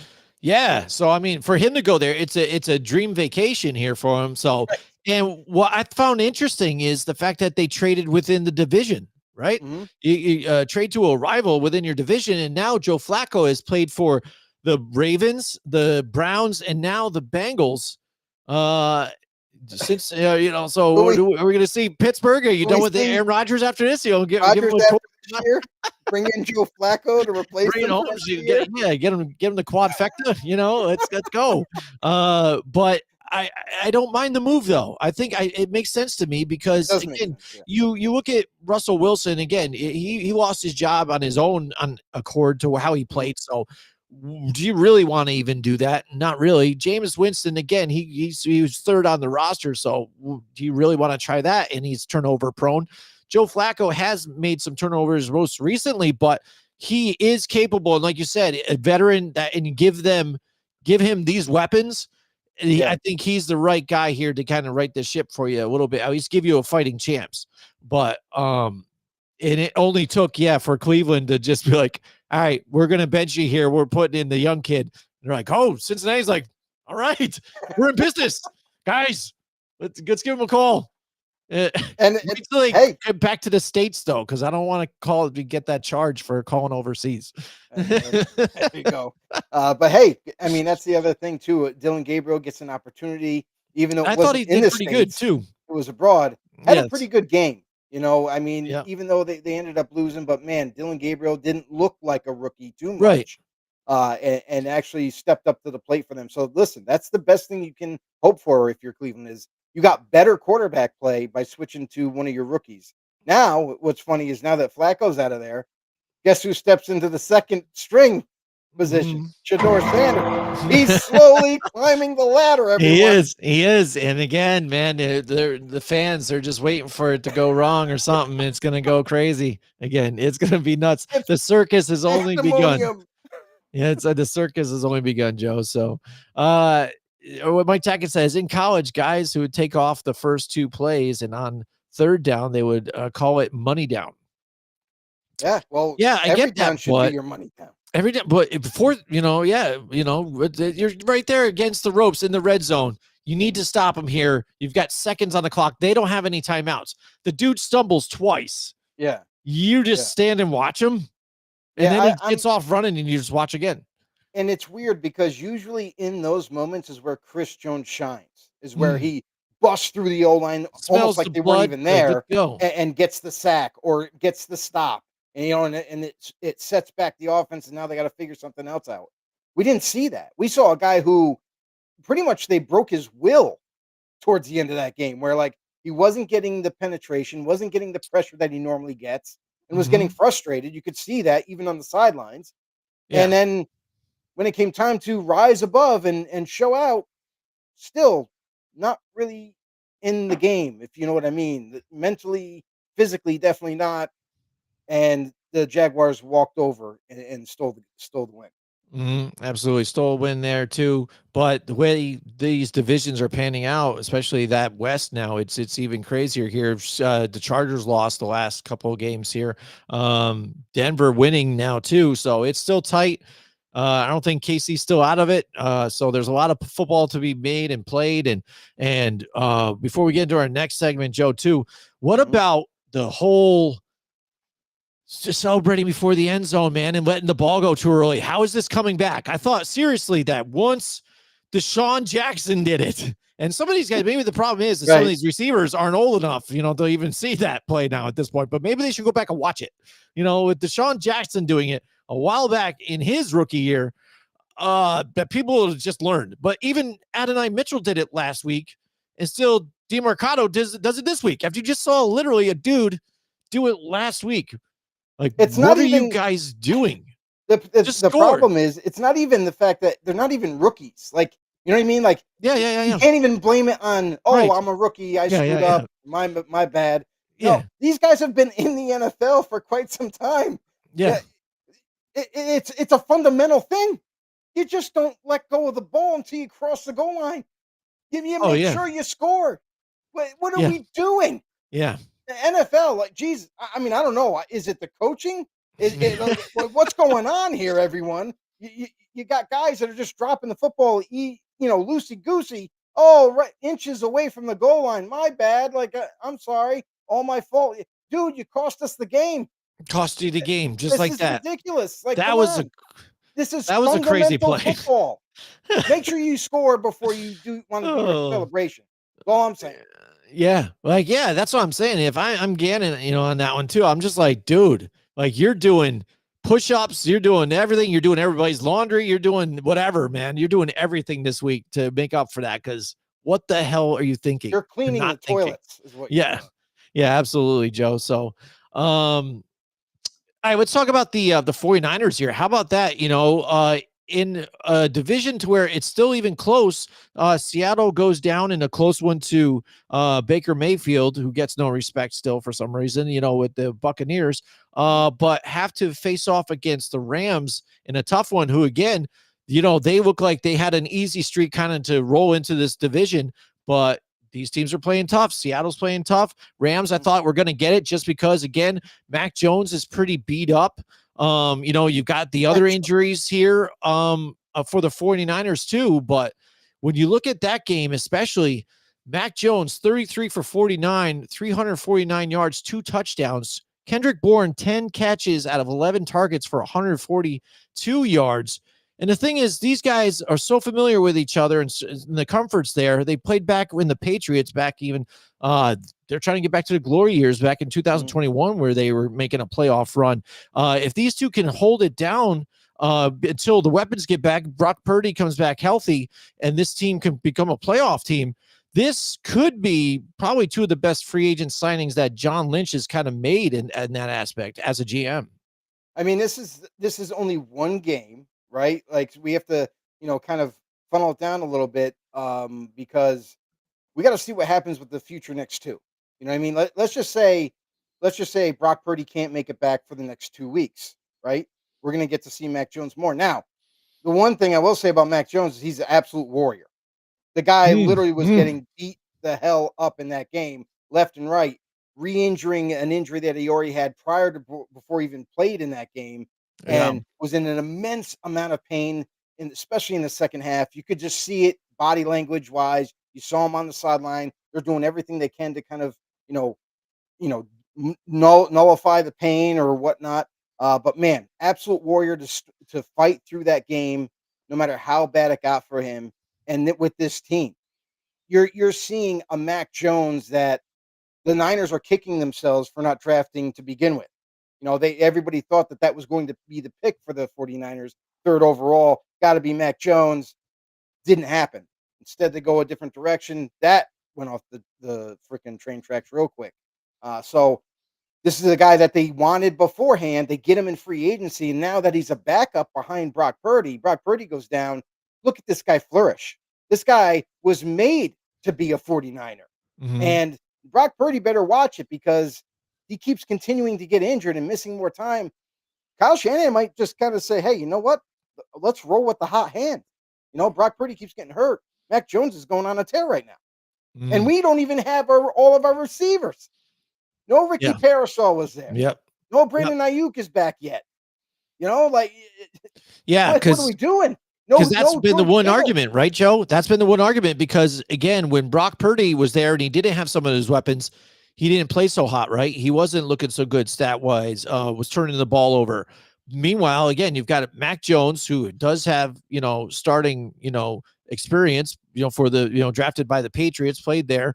[SPEAKER 1] so I mean, for him to go there, it's a dream vacation here for him. So, and what I found interesting is the fact that they traded within the division, right? You trade to a rival within your division, and now Joe Flacco has played for the Ravens, the Browns, and now the Bengals. Since so are we going to see Pittsburgh? Are you done with the Aaron Rodgers after this? Give him
[SPEAKER 2] a year, bring in Joe Flacco to replace him.
[SPEAKER 1] Get him the quadfecta. Let's go. But I don't mind the move though. I think it makes sense to me, because again, you look at Russell Wilson again. He lost his job on his own accord to how he played. So, do you really want to even do that? Not really. Jameis Winston, again, he was third on the roster. So do you really want to try that? And he's turnover prone. Joe Flacco has made some turnovers most recently, but he is capable. And like you said, a veteran and give him these weapons. I think he's the right guy here to kind of right the ship for you a little bit. At least give you a fighting chance. But, and it only took, for Cleveland to just be like, all right, we're going to bench you here. We're putting in the young kid. And they're like, oh, Cincinnati's like, all right, we're in business, guys. Let's give him a call. Get back to the States though, because I don't want to get that charge for calling overseas.
[SPEAKER 2] There you go. But hey, I mean, that's the other thing too. Dylan Gabriel gets an opportunity, even though
[SPEAKER 1] I thought he did pretty good too.
[SPEAKER 2] It was abroad. Had a pretty good game. I mean, even though they ended up losing, but man, Dylan Gabriel didn't look like a rookie too much. And actually stepped up to the plate for them. So listen, that's the best thing you can hope for if you're Cleveland, is you got better quarterback play by switching to one of your rookies. Now, what's funny is now that Flacco's out of there, guess who steps into the second string position? Shedeur Sanders. He's slowly climbing the ladder. Everyone.
[SPEAKER 1] He is. And again, man, the fans are just waiting for it to go wrong or something. It's going to go crazy again. It's going to be nuts. The circus has only begun. The circus has only begun, Joe. So, what Mike Tackett says, in college, guys who would take off the first two plays and on third down, they would call it money down.
[SPEAKER 2] Yeah, well,
[SPEAKER 1] I get that,
[SPEAKER 2] should be your money down.
[SPEAKER 1] Every day, but before, you're right there against the ropes in the red zone. You need to stop them here. You've got seconds on the clock. They don't have any timeouts. The dude stumbles twice.
[SPEAKER 2] Yeah.
[SPEAKER 1] You just stand and watch him. And then he gets off running and you just watch again.
[SPEAKER 2] And it's weird because usually in those moments is where Chris Jones shines, is where he busts through the O-line almost like they weren't even there and gets the sack or gets the stop. and it sets back the offense, and now they got to figure something else out. We didn't see that. We saw a guy who pretty much they broke his will towards the end of that game, where like he wasn't getting the penetration, wasn't getting the pressure that he normally gets, and was getting
[SPEAKER 1] Mhm.
[SPEAKER 2] frustrated. You could see that even on the sidelines. And
[SPEAKER 1] Yeah.
[SPEAKER 2] then when it came time to rise above and show out, still not really in the game, if you know what I mean. Mentally, physically, definitely not. And the Jaguars walked over and stole the win.
[SPEAKER 1] Absolutely. Stole a win there too. But the way these divisions are panning out, especially that West now, it's even crazier here. The Chargers lost the last couple of games here. Denver winning now too. So it's still tight. I don't think KC's still out of it. So there's a lot of football to be made and played. And before we get into our next segment, Joe, too, what
[SPEAKER 2] Mhm.
[SPEAKER 1] about the whole just celebrating before the end zone, man, and letting the ball go too early? How is this coming back? I thought seriously that once Deshaun Jackson did it, and some of these guys, maybe the problem is that some of
[SPEAKER 2] Right.
[SPEAKER 1] these receivers aren't old enough, to even see that play now at this point. But maybe they should go back and watch it. With Deshaun Jackson doing it a while back in his rookie year, that people have just learned. But even Adonai Mitchell did it last week, and still DeMarcado does it this week. After you just saw literally a dude do it last week, like,
[SPEAKER 2] It's
[SPEAKER 1] what
[SPEAKER 2] not
[SPEAKER 1] are you
[SPEAKER 2] even
[SPEAKER 1] guys doing? Just
[SPEAKER 2] the
[SPEAKER 1] score.
[SPEAKER 2] problem is it's not even the fact that they're not even rookies. Like, you know what I mean? Like
[SPEAKER 1] Yeah, yeah, yeah,
[SPEAKER 2] you
[SPEAKER 1] yeah.
[SPEAKER 2] can't even blame it on, oh,
[SPEAKER 1] Right.
[SPEAKER 2] I'm a rookie, I
[SPEAKER 1] Yeah,
[SPEAKER 2] screwed
[SPEAKER 1] yeah, yeah.
[SPEAKER 2] up, my bad. No,
[SPEAKER 1] Yeah,
[SPEAKER 2] these guys have been in the NFL for quite some time.
[SPEAKER 1] yeah.
[SPEAKER 2] Yeah, it's a fundamental thing. You just don't let go of the ball until you cross the goal line. You
[SPEAKER 1] Oh,
[SPEAKER 2] make
[SPEAKER 1] yeah.
[SPEAKER 2] sure you score. What are
[SPEAKER 1] Yeah,
[SPEAKER 2] we doing?
[SPEAKER 1] yeah.
[SPEAKER 2] The NFL, like, geez, I mean, I don't know. Is it the coaching? Is it like what's going on here, everyone? You got guys that are just dropping the football, loosey goosey. Oh, right, inches away from the goal line. My bad. Like, I'm sorry, all my fault, dude. You cost us the game.
[SPEAKER 1] Cost you the game just
[SPEAKER 2] This
[SPEAKER 1] like
[SPEAKER 2] is
[SPEAKER 1] that.
[SPEAKER 2] ridiculous. Like,
[SPEAKER 1] That
[SPEAKER 2] come
[SPEAKER 1] was a
[SPEAKER 2] on. This is
[SPEAKER 1] that was a crazy
[SPEAKER 2] fundamental
[SPEAKER 1] play.
[SPEAKER 2] football. Make sure you score before you do want to do your
[SPEAKER 1] Oh.
[SPEAKER 2] celebration. That's all I'm saying.
[SPEAKER 1] Yeah, like, yeah, that's what I'm saying. If I'm Gannon, on that one too, I'm just like, dude, like, you're doing push-ups, you're doing everything, you're doing everybody's laundry, you're doing whatever, man. You're doing everything this week to make up for that. Because what the hell are you thinking?
[SPEAKER 2] You're
[SPEAKER 1] You're
[SPEAKER 2] cleaning the
[SPEAKER 1] not thinking.
[SPEAKER 2] toilets, is what you're
[SPEAKER 1] Yeah,
[SPEAKER 2] doing.
[SPEAKER 1] yeah, absolutely, Joe. So, all right, let's talk about the 49ers here. How about that? In a division to where it's still even close, Seattle goes down in a close one to Baker Mayfield, who gets no respect still for some reason, with the Buccaneers,
[SPEAKER 2] Mhm.
[SPEAKER 1] but have to face off against the Rams in a tough one, who again, they look like they had an easy streak kind of to roll into this division, but these teams are playing tough. Seattle's playing tough. Rams, I
[SPEAKER 2] Mhm.
[SPEAKER 1] thought were going to get it just because, again, Mac Jones is pretty beat up. You've got the other
[SPEAKER 2] Actually,
[SPEAKER 1] injuries here for the 49ers too. But when you look at that game, especially Mac Jones, 33 for 49, 349 yards, 2 touchdowns. Kendrick Bourne, 10 catches out of 11 targets for 142 yards. And the thing is, these guys are so familiar with each other and the comforts there. They played back when the Patriots back even they're trying to get back to the glory years back in
[SPEAKER 2] mhm.
[SPEAKER 1] 2021 where they were making a playoff run. If these two can hold it down until the weapons get back, Brock Purdy comes back healthy, and this team can become a playoff team, this could be probably two of the best free agent signings that John Lynch has kind of made in that aspect as a GM.
[SPEAKER 2] I mean, this is only one game, right? Like we have to, kind of funnel it down a little bit, because we got to see what happens with the future next two. You know what I mean? Let's just say Brock Purdy can't make it back for the next 2 weeks, right? We're gonna get to see Mac Jones more. Now, the one thing I will say about Mac Jones is he's an absolute warrior. The guy
[SPEAKER 1] Mm,
[SPEAKER 2] literally was
[SPEAKER 1] mm.
[SPEAKER 2] getting beat the hell up in that game, left and right, re-injuring an injury that he already had prior to before he even played in that game,
[SPEAKER 1] Yeah.
[SPEAKER 2] and was in an immense amount of pain, and especially in the second half. You could just see it body language wise. You saw him on the sideline. They're doing everything they can to kind of, you know, nullify the pain or whatnot. But man, absolute warrior to fight through that game, no matter how bad it got for him, and with this team you're seeing a Mac Jones that the Niners are kicking themselves for not drafting to begin with. Everybody thought that was going to be the pick for the 49ers, third overall, got to be Mac Jones. Didn't happen. Instead, they go a different direction. That went off the freaking train tracks real quick. So this is a guy that they wanted beforehand. They get him in free agency, and now that he's a backup behind Brock Purdy goes down. Look at this guy flourish. This guy was made to be a 49er.
[SPEAKER 1] Mhm.
[SPEAKER 2] And Brock Purdy better watch it because he keeps continuing to get injured and missing more time. Kyle Shanahan might just kind of say, hey, you know what? Let's roll with the hot hand. Brock Purdy keeps getting hurt. Mac Jones is going on a tear right now. And
[SPEAKER 1] Mm.
[SPEAKER 2] we don't even have all of our receivers. No Ricky
[SPEAKER 1] Yeah.
[SPEAKER 2] Parasol was there.
[SPEAKER 1] Yep.
[SPEAKER 2] No
[SPEAKER 1] Yep.
[SPEAKER 2] Brandon Ayuk is back yet. Like,
[SPEAKER 1] Yeah,
[SPEAKER 2] what are we doing?
[SPEAKER 1] because
[SPEAKER 2] No,
[SPEAKER 1] that's
[SPEAKER 2] no
[SPEAKER 1] been the
[SPEAKER 2] George
[SPEAKER 1] one
[SPEAKER 2] Kittle.
[SPEAKER 1] argument, right, Joe? That's been the one argument because, again, when Brock Purdy was there and he didn't have some of his weapons, he didn't play so hot, right? He wasn't looking so good stat-wise, was turning the ball over. Meanwhile, again, you've got Mac Jones, who does have, starting, experience, for the, drafted by the Patriots, played there.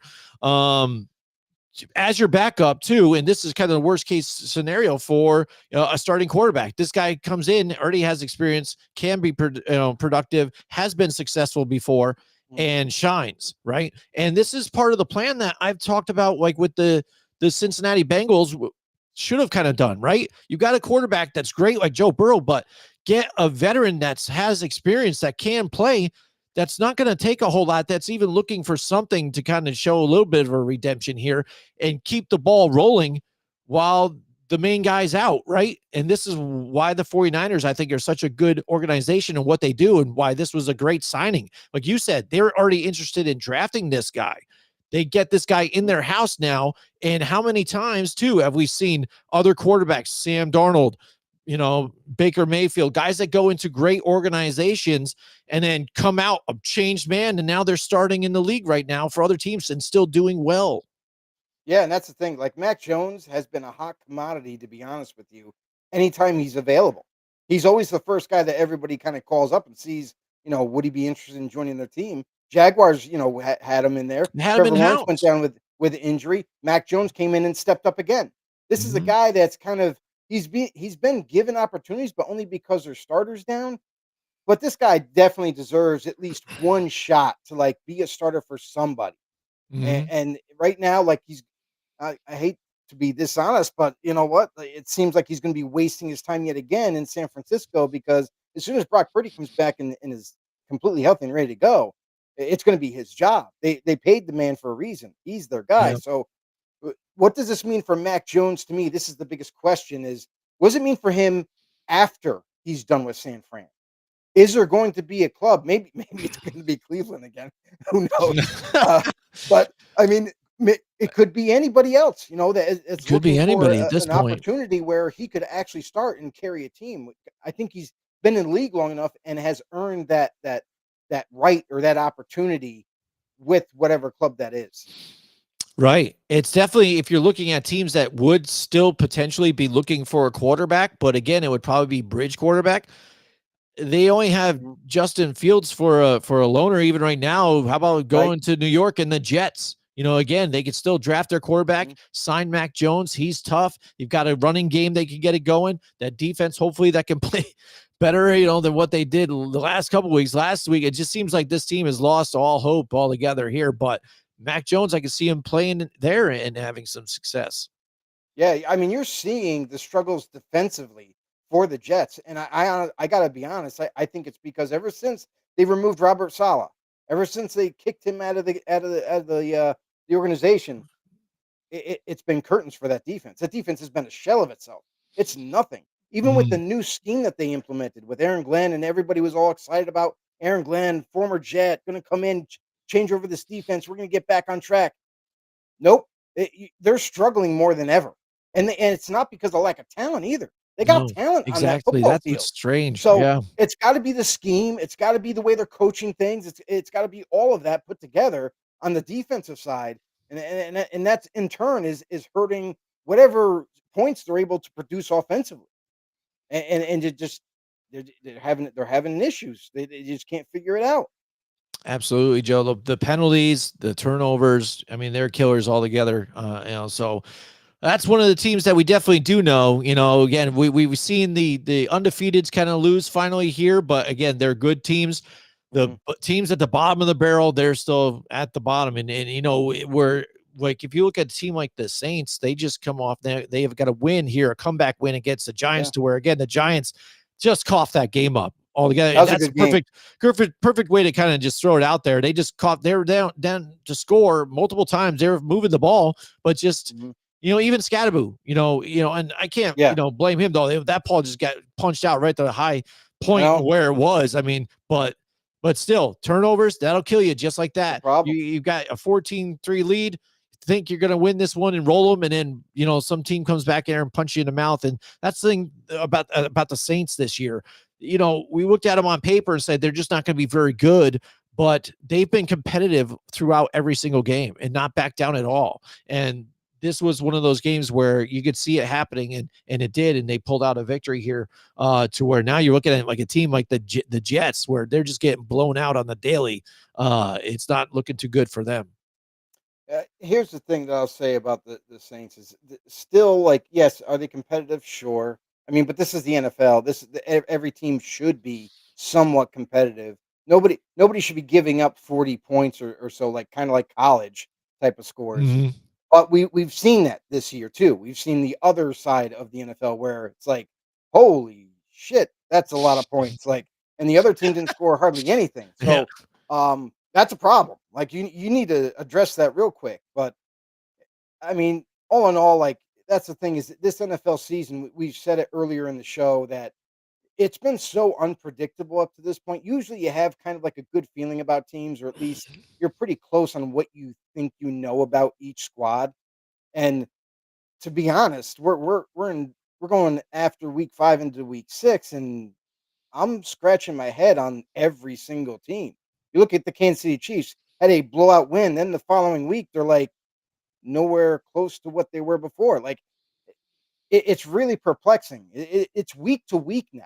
[SPEAKER 1] As your backup too, and this is kind of the worst case scenario for a starting quarterback. This guy comes in, already has experience, can be productive, has been successful before,
[SPEAKER 2] Mhm.
[SPEAKER 1] and shines, right? And this is part of the plan that I've talked about, like with the Cincinnati Bengals should have kind of done, right? You've got a quarterback that's great like Joe Burrow, but get a veteran that has experience that can play, that's not going to take a whole lot, that's even looking for something to kind of show a little bit of a redemption here and keep the ball rolling while the main guy's out, right? And this is why the 49ers, I think, are such a good organization and what they do, and why this was a great signing. Like you said, they're already interested in drafting this guy. They get this guy in their house now. And how many times, too, have we seen other quarterbacks, Sam Darnold, Baker Mayfield, guys that go into great organizations and then come out a changed man, and now they're starting in the league right now for other teams and still doing well.
[SPEAKER 2] Yeah, and that's the thing. Like Mac Jones has been a hot commodity, to be honest with you. Anytime he's available, he's always the first guy that everybody kind of calls up and sees. Would he be interested in joining their team? Jaguars, had him in there.
[SPEAKER 1] Had him in
[SPEAKER 2] Trevor Lawrence went
[SPEAKER 1] house.
[SPEAKER 2] down with injury. Mac Jones came in and stepped up again. This is a
[SPEAKER 1] Mm-hmm.
[SPEAKER 2] guy that's kind of he's been given opportunities, but only because their starters down. But this guy definitely deserves at least one shot to like be a starter for somebody. And,
[SPEAKER 1] Mm-hmm.
[SPEAKER 2] and right now, like I hate to be dishonest, but you know what? Like, it seems like he's going to be wasting his time yet again in San Francisco because as soon as Brock Purdy comes back and is completely healthy and ready to go, it's going to be his job. They paid the man for a reason. He's their guy.
[SPEAKER 1] Yeah.
[SPEAKER 2] So, what does this mean for Mac Jones? To me, this is the biggest question: is what does it mean for him after he's done with San Fran? Is there going to be a club? Maybe it's going to be Cleveland again. Who knows? Uh, but I mean, it could be anybody else. That is
[SPEAKER 1] Could be
[SPEAKER 2] looking for
[SPEAKER 1] anybody at this
[SPEAKER 2] an
[SPEAKER 1] point.
[SPEAKER 2] opportunity where he could actually start and carry a team. I think he's been in the league long enough and has earned that right or that opportunity with whatever club that is.
[SPEAKER 1] Right. It's definitely, if you're looking at teams that would still potentially be looking for a quarterback, but again, it would probably be bridge quarterback. They only have
[SPEAKER 2] Mhm.
[SPEAKER 1] Justin Fields for a loaner even right now. How about
[SPEAKER 2] Right.
[SPEAKER 1] going to New York and the Jets? Again, they could still draft their quarterback,
[SPEAKER 2] Mhm.
[SPEAKER 1] sign Mac Jones. He's tough. You've got a running game they can get it going. That defense, hopefully, that can play better, than what they did the last couple of weeks. Last week, it just seems like this team has lost all hope altogether here. But Mac Jones, I can see him playing there and having some success.
[SPEAKER 2] Yeah, I mean, you're seeing the struggles defensively for the Jets, and I gotta be honest. I think it's because ever since they removed Robert Sala, ever since they kicked him out of the organization, it's been curtains for that defense. That defense has been a shell of itself. It's nothing. Even with the
[SPEAKER 1] Mhm.
[SPEAKER 2] new scheme that they implemented with Aaron Glenn, and everybody was all excited about Aaron Glenn, former Jet, going to come in, change over this defense. We're going to get back on track. Nope. They're struggling more than ever. And it's not because of lack of talent either. They got
[SPEAKER 1] No,
[SPEAKER 2] talent on that
[SPEAKER 1] exactly.
[SPEAKER 2] football
[SPEAKER 1] That's what's
[SPEAKER 2] field.
[SPEAKER 1] strange.
[SPEAKER 2] So
[SPEAKER 1] Yeah.
[SPEAKER 2] it's got to be the scheme. It's got to be the way they're coaching things. It's got to be all of that put together on the defensive side, and that's in turn is hurting whatever points they're able to produce offensively, and it just they're having issues. They just can't figure it out.
[SPEAKER 1] Absolutely, Joe. The penalties, the turnovers, I mean, they're killers altogether. So That's one of the teams that we definitely do know. You know, again, we've seen the undefeateds kind of lose finally here, but again, they're good teams. The
[SPEAKER 2] Mhm.
[SPEAKER 1] teams at the bottom of the barrel, they're still at the bottom, and you know we're like if you look at a team like the Saints, they just come off they have got a win here, a comeback win against the Giants,
[SPEAKER 2] Yeah,
[SPEAKER 1] to where again the Giants just coughed that game up altogether,
[SPEAKER 2] that
[SPEAKER 1] and
[SPEAKER 2] was a
[SPEAKER 1] that's a
[SPEAKER 2] good game.
[SPEAKER 1] perfect way to kind of just throw it out there. They just caught they were down to score multiple times. They were moving the ball, but just
[SPEAKER 2] Mhm.
[SPEAKER 1] even Scatterboo, and I can't,
[SPEAKER 2] Yeah,
[SPEAKER 1] blame him though. That ball just got punched out right to the high
[SPEAKER 2] I
[SPEAKER 1] point
[SPEAKER 2] know.
[SPEAKER 1] where it was. I mean, but still, turnovers, that'll kill you just like
[SPEAKER 2] The
[SPEAKER 1] that.
[SPEAKER 2] problem.
[SPEAKER 1] You've got a 14-3 lead, think you're going to win this one and roll them, and then, some team comes back in there and punch you in the mouth. And that's the thing about the Saints this year. We looked at them on paper and said they're just not going to be very good, but they've been competitive throughout every single game and not back down at all. And this was one of those games where you could see it happening, and it did, and they pulled out a victory here, to where now you're looking at like a team like the Jets, where they're just getting blown out on the daily. It's not looking too good for them.
[SPEAKER 2] Here's the thing that I'll say about the Saints is still like, yes, are they competitive? Sure. I mean, but this is the NFL. This is every team should be somewhat competitive. Nobody should be giving up 40 points or so, like kind of like college type of scores.
[SPEAKER 1] Mm-hmm.
[SPEAKER 2] But we've seen that this year too. We've seen the other side of the NFL where it's like, holy shit, that's a lot of points. Like, and the other team didn't score hardly anything.
[SPEAKER 1] Yeah,
[SPEAKER 2] So that's a problem. Like you need to address that real quick. But I mean, all in all, like that's the thing is that this NFL season, we said it earlier in the show that it's been so unpredictable up to this point. Usually you have kind of like a good feeling about teams, or at least you're pretty close on what you think you know about each squad. And to be honest, we're going after week 5 into week 6, and I'm scratching my head on every single team. You look at the Kansas City Chiefs, had a blowout win, then the following week they're like nowhere close to what they were before. Like it's really perplexing. It's week to week now.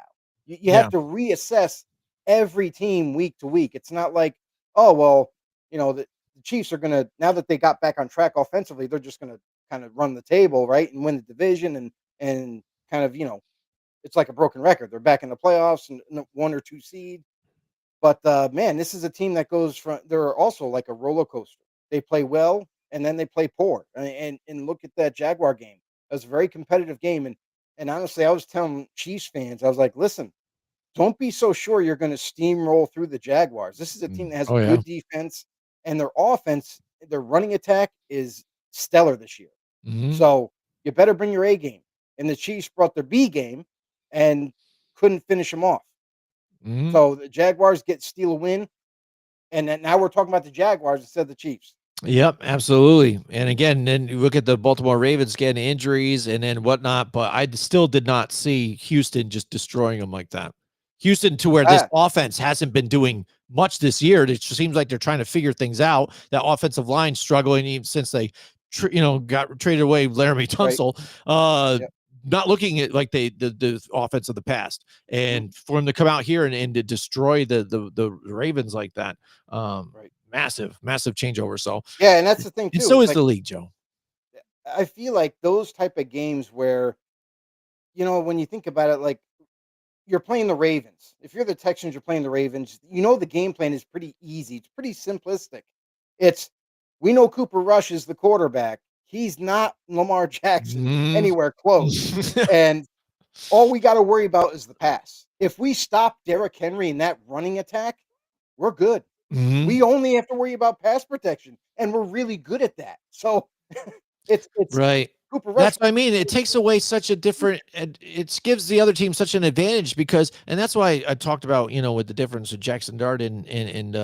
[SPEAKER 2] You have
[SPEAKER 1] yeah,
[SPEAKER 2] to reassess every team week to week. It's not like, oh well, the Chiefs are gonna, now that they got back on track offensively, they're just gonna kind of run the table, right, and win the division and kind of it's like a broken record. They're back in the playoffs and 1 or 2 seed. But man, this is a team that goes from, they're also like a roller coaster. They play well and then they play poor. And look at that Jaguar game. It was a very competitive game. And honestly, I was telling Chiefs fans, I was like, listen, don't be so sure you're going to steamroll through the Jaguars. This is a team that has a
[SPEAKER 1] oh yeah.
[SPEAKER 2] good defense, and their offense, their running attack is stellar this year.
[SPEAKER 1] Mm-hmm.
[SPEAKER 2] So you better bring your A game. And the Chiefs brought their B game and couldn't finish them off.
[SPEAKER 1] Mm-hmm.
[SPEAKER 2] So the Jaguars steal a win, and then now we're talking about the Jaguars instead of the Chiefs.
[SPEAKER 1] Yep, absolutely. And again, then you look at the Baltimore Ravens getting injuries and then whatnot, but I still did not see Houston just destroying them like that. Houston, to where this
[SPEAKER 2] Ah,
[SPEAKER 1] offense hasn't been doing much this year. It just seems like they're trying to figure things out. That offensive line struggling even since they, got traded away Laramie
[SPEAKER 2] right.
[SPEAKER 1] Tunsil. Uh,
[SPEAKER 2] Yep.
[SPEAKER 1] not looking at like the offense of the past,
[SPEAKER 2] Mhm.
[SPEAKER 1] and for them to come out here and to destroy the Ravens like that,
[SPEAKER 2] Right.
[SPEAKER 1] massive changeover. So,
[SPEAKER 2] Yeah, and that's the thing
[SPEAKER 1] and
[SPEAKER 2] too.
[SPEAKER 1] so
[SPEAKER 2] It's
[SPEAKER 1] is
[SPEAKER 2] like
[SPEAKER 1] the league, Joe.
[SPEAKER 2] I feel like those type of games where when you think about it, like you're playing the Ravens. If you're the Texans, you're playing the Ravens. The game plan is pretty easy. It's pretty simplistic. It's we know Cooper Rush is the quarterback. He's not Lamar Jackson
[SPEAKER 1] Mhm.
[SPEAKER 2] anywhere close. And all we got to worry about is the pass. If we stop Derrick Henry in that running attack, we're good.
[SPEAKER 1] Mhm.
[SPEAKER 2] We only have to worry about pass protection, and we're really good at that. So it's
[SPEAKER 1] Right.
[SPEAKER 2] Cooper Rush.
[SPEAKER 1] That's what I mean. It takes away such a different, and it gives the other team such an advantage because, and that's why I talked about, with the difference of Jackson Dart and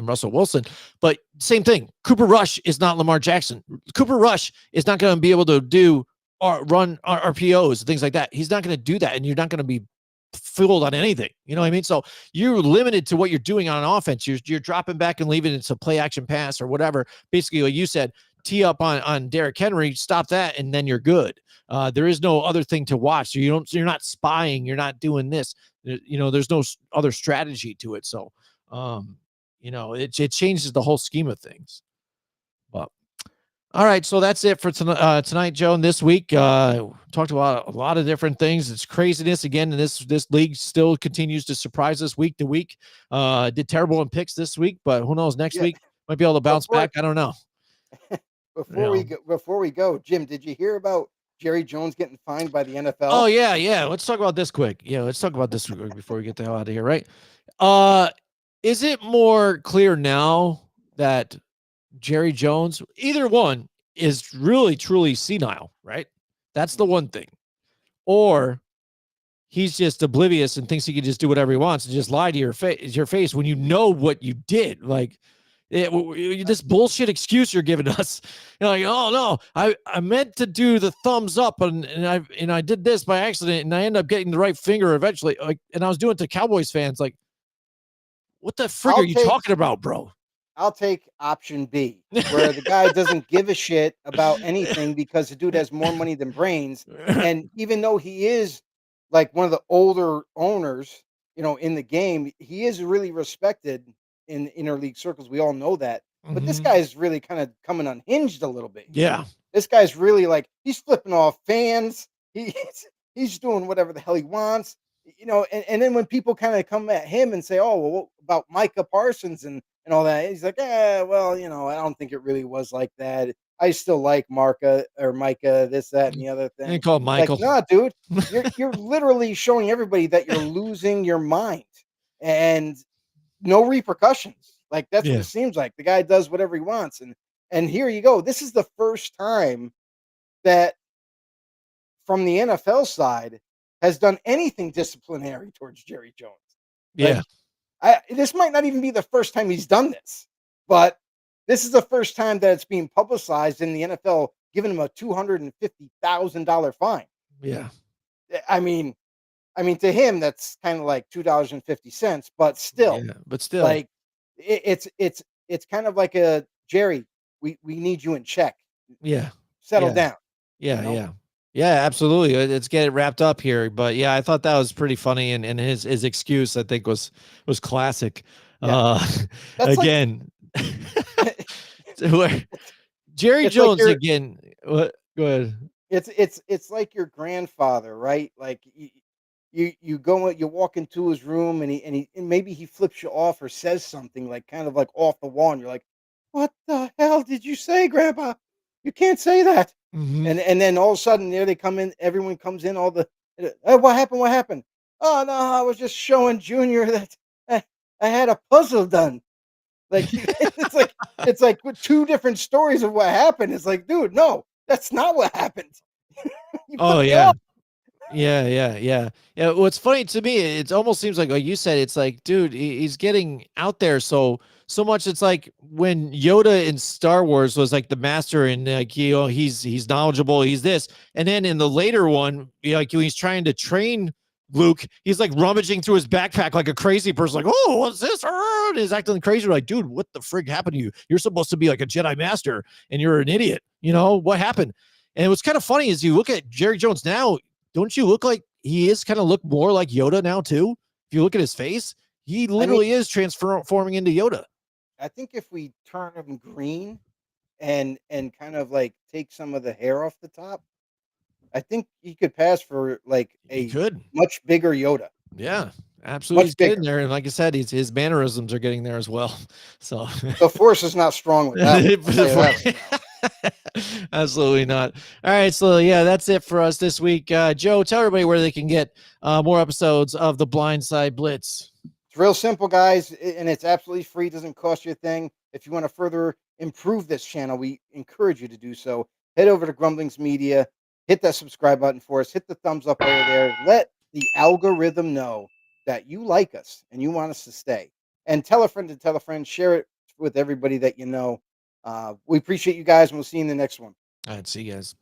[SPEAKER 1] Russell Wilson. But same thing. Cooper Rush is not Lamar Jackson. Cooper Rush is not going to be able to do or run RPOs and things like that. He's not going to do that, and you're not going to be fooled on anything. You know what I mean? So you're limited to what you're doing on an offense. You're dropping back and leaving it to play action pass or whatever. Basically, like you said, tee up on Derrick Henry, stop that, and then you're good. There is no other thing to watch. So you're not spying. You're not doing this. There's no other strategy to it. So, it changes the whole scheme of things. But All right, so that's it for tonight, Joe. And this week, talked about a lot of different things. It's craziness again, and this league still continues to surprise us week to week. Did terrible in picks this week, but who knows? Next
[SPEAKER 2] Yeah.
[SPEAKER 1] week might be able to bounce
[SPEAKER 2] Before
[SPEAKER 1] back. I don't know. You know.
[SPEAKER 2] before we go, Jim, did you hear about Jerry Jones getting fined by the
[SPEAKER 1] Oh
[SPEAKER 2] NFL?
[SPEAKER 1] yeah. Let's talk about this quick. Yeah, let's talk about this quick before we get the hell out of here. Right? Uh, is it more clear now that Jerry Jones, either one, is really truly senile? Right? That's the one thing. Or he's just oblivious and thinks he can just do whatever he wants and just lie to your face when you know what you did. Like this bullshit excuse you're giving us. You're like, oh no, I meant to do the thumbs up and I did this by accident and I end up getting the right finger eventually. Like, and I was doing it to Cowboys fans. Like, what the frig are
[SPEAKER 2] I'll
[SPEAKER 1] you
[SPEAKER 2] take
[SPEAKER 1] talking about, bro?
[SPEAKER 2] I'll take option B, where the guy doesn't give a shit about anything because the dude has more money than brains. And even though he is like one of the older owners, in the game, he is really respected in interleague circles. We all know that. But this
[SPEAKER 1] Mhm.
[SPEAKER 2] guy is really kind of coming unhinged a little bit here.
[SPEAKER 1] Yeah.
[SPEAKER 2] This guy's really like he's flipping off fans. He's doing whatever the hell he wants. And then when people kind of come at him and say, "Oh, well, what about Micah Parsons and all that?" He's like, "Yeah, well, I don't think it really was like that. I still like Marka or Micah, this, that, and the other
[SPEAKER 1] They
[SPEAKER 2] thing."
[SPEAKER 1] call
[SPEAKER 2] Like,
[SPEAKER 1] Michael.
[SPEAKER 2] nah, dude, you're literally showing everybody that you're losing your mind and no repercussions. Like that's what
[SPEAKER 1] Yeah.
[SPEAKER 2] it seems like. The guy does whatever he wants, and here you go. This is the first time that from the NFL side has done anything disciplinary towards Jerry Jones.
[SPEAKER 1] Yeah.
[SPEAKER 2] Like this might not even be the first time he's done this, but this is the first time that it's being publicized in the NFL, giving him a $250,000 fine.
[SPEAKER 1] Yeah.
[SPEAKER 2] I mean, to him that's kind of like $2.50, but still,
[SPEAKER 1] Yeah. But still.
[SPEAKER 2] like it's kind of like a Jerry. We need you in check.
[SPEAKER 1] Yeah.
[SPEAKER 2] Settle
[SPEAKER 1] Yeah.
[SPEAKER 2] down. You
[SPEAKER 1] Yeah,
[SPEAKER 2] know.
[SPEAKER 1] yeah. Yeah, absolutely. Let's get it wrapped up here. But yeah, I thought that was pretty funny and his excuse I think was classic.
[SPEAKER 2] Yeah.
[SPEAKER 1] Uh
[SPEAKER 2] That's like
[SPEAKER 1] again. Where Jerry
[SPEAKER 2] it's like
[SPEAKER 1] Jones
[SPEAKER 2] your
[SPEAKER 1] again. What go ahead.
[SPEAKER 2] it's like your grandfather, right? Like you walk into his room and maybe he flips you off or says something like kind of like off the wall and you're like, "What the hell did you say, grandpa? You can't say that."
[SPEAKER 1] Mhm.
[SPEAKER 2] And then all of a sudden there they come in, everyone comes in, all the "Hey, what happened? What happened?" "Oh no, I was just showing Junior that I, I had a puzzle done." Like it's like with two different stories of what happened. It's like, dude, no, that's not what happened. You
[SPEAKER 1] Oh
[SPEAKER 2] put me
[SPEAKER 1] yeah.
[SPEAKER 2] off.
[SPEAKER 1] Yeah. What's funny to me, it almost seems like you said, it's like, dude, he's getting out there so much. It's like when Yoda in Star Wars was like the master, and like he's knowledgeable, he's this, and then in the later one, like when he's trying to train Luke, he's like rummaging through his backpack like a crazy person, like, oh, what's this? And he's acting crazy. We're like, dude, what the frig happened to you? You're supposed to be like a Jedi master, and you're an idiot. What happened? And what's kind of funny is you look at Jerry Jones now, don't you look like he is kind of look more like Yoda now too? If you look at his face, he
[SPEAKER 2] I mean,
[SPEAKER 1] literally is transforming into Yoda.
[SPEAKER 2] I think if we turn him green and kind of like take some of the hair off the top, I think he could pass for like
[SPEAKER 1] He
[SPEAKER 2] a
[SPEAKER 1] could.
[SPEAKER 2] much bigger Yoda.
[SPEAKER 1] Yeah, absolutely. He's
[SPEAKER 2] Much
[SPEAKER 1] getting
[SPEAKER 2] bigger.
[SPEAKER 1] there. And like I said, his mannerisms are getting there as well. So
[SPEAKER 2] The force is not strong with that one. I'll tell you that right now.
[SPEAKER 1] absolutely not. All right. So yeah, that's it for us this week. Joe, tell everybody where they can get more episodes of the Blindside Blitz.
[SPEAKER 2] It's real simple, guys, and it's absolutely free. It doesn't cost you a thing. If you want to further improve this channel, we encourage you to do so. Head over to Grumblings Media, hit that subscribe button for us, hit the thumbs up over there. Let the algorithm know that you like us and you want us to stay. And tell a friend to tell a friend, share it with everybody that you know. We appreciate you guys, and we'll see you in the next one.
[SPEAKER 1] All right. See you guys.